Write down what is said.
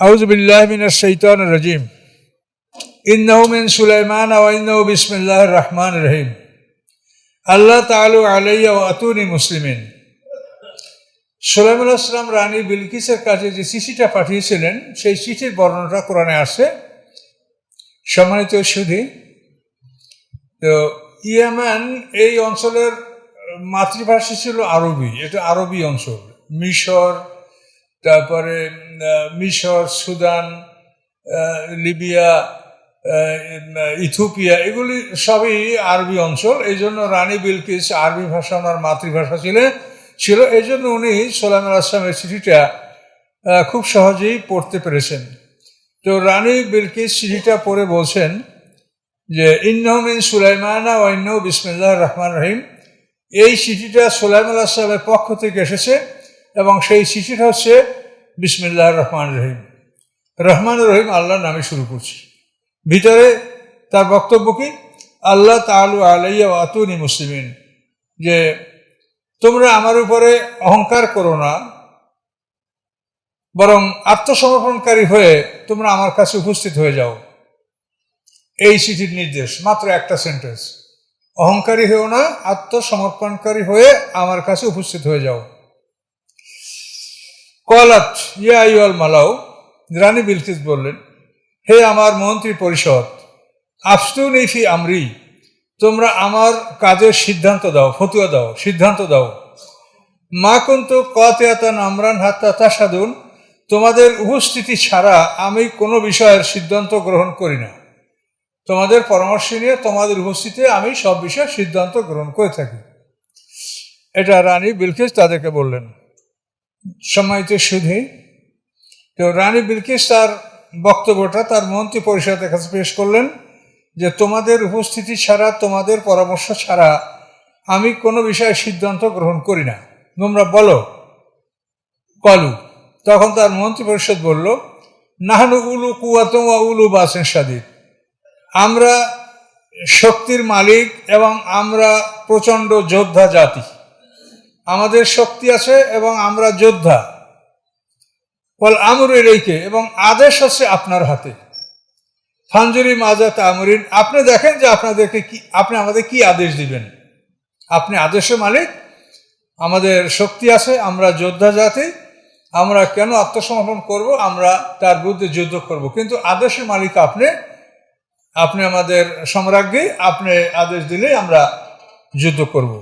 আউযু বিল্লাহি মিনাশ শাইতানির রাজিম। ইন্নাহু মিন সুলাইমান ওয়া ইন্নাহু বিসমিল্লাহির রহমানির রহিম। আল্লাহ তাআলা আলাইয়া ওয়া আতুনি মুসলিমিন। সুলাইমান আলাইহিস সালাম রানী বিলকিসের কাছে যে চিঠিটা পাঠিয়েছিলেন সেই চিঠির বর্ণনাটা কোরআনে আসে। সম্মানিত সুধী, তো ইয়েমেন এই অঞ্চলের মাতৃভাষা ছিল আরবি। এটা আরবি অঞ্চল। মিশর, তারপরে মিশর, সুদান, লিবিয়া, ইথিওপিয়া, এগুলি সবই আরবি অঞ্চল। এই জন্য রানী বিলকিস আরবি ভাষা ওনার মাতৃভাষা ছিল। এই জন্য উনি সুলাইমান আলাইহিস সালামের চিঠিটা খুব সহজেই পড়তে পেরেছেন। তো রানী বিলকিস চিঠিটা পড়ে বলছেন যে ইন্নাহু মিন সুলাইমানা ওয়া ইন্নাহু বিসমিল্লাহির রহমানির রহিম। এই চিঠিটা সুলাইমান আলাইহিস সালামের পক্ষ থেকে এসেছে এবং সেই চিঠিটা হচ্ছে বিসমিল্লাহির রহমানির রহিম। রহমানির রহিম আল্লাহর নামে শুরু করছি। ভিতরে তার বক্তব্য কি? আল্লাহ তাআলা আলাইয়া ওয়া আতুনি মুসলিমিন, যে তোমরা আমার উপরে অহংকার করো না, বরং আত্মসমর্পণকারী হয়ে তোমরা আমার কাছে উপস্থিত হয়ে যাও। এই চিঠির নির্দেশ, মাত্র একটা সেন্টেন্স। অহংকারী হয়েও না, আত্মসমর্পণকারী হয়ে আমার কাছে উপস্থিত হয়ে যাও। কলাত ইয়া আইয়ুহাল মালাউ, রানী বিলকিস বললেন, হে আমার মন্ত্রী পরিষদ, আফতুনি ফি আমরি, তোমরা আমার কাজের সিদ্ধান্ত দাও, ফতুয়া দাও, সিদ্ধান্ত দাও। মা কুনতু কাতিআতান আমরান হাত্তা তাশহাদুন, তোমাদের উপস্থিতি ছাড়া আমি কোনো বিষয়ের সিদ্ধান্ত গ্রহণ করি না। তোমাদের পরামর্শ নিয়ে তোমাদের উপস্থিতিতে আমি সব বিষয়ে সিদ্ধান্ত গ্রহণ করে থাকি। এটা রানী বিলকিস তাদেরকে বললেন। সম্মানিত সুধী, তো রানী বিলকিস তার বক্তব্যটা তার মন্ত্রী পরিষদের কাছে পেশ করলেন যে তোমাদের উপস্থিতি ছাড়া, তোমাদের পরামর্শ ছাড়া আমি কোনো বিষয়ে সিদ্ধান্ত গ্রহণ করি না, তোমরা বলো। কলু, তখন তার মন্ত্রী পরিষদ বলল, নাহনু উলু কুওয়াতুন ওয়া উলু বাসিন শাদীদ, আমরা শক্তির মালিক এবং আমরা প্রচণ্ড যোদ্ধা জাতি। আমাদের শক্তি আছে এবং আমরা যোদ্ধা। বল আমরু ইলাইকা, এবং আদেশ হচ্ছে আপনার হাতে। ফানজুরি মাজা তা'মুরিন, আপনি দেখেন যে আপনি আমাদের কি আদেশ দিবেন। আপনি আদেশের মালিক, আমাদের শক্তি আছে, আমরা যোদ্ধা জাতি, আমরা কেন আত্মসমর্পণ করব? আমরা তার বিরুদ্ধে যুদ্ধ করব, কিন্তু আদেশের মালিক আপনি আমাদের সম্রাজ্ঞী, আপনি আদেশ দিলেই আমরা যুদ্ধ করব।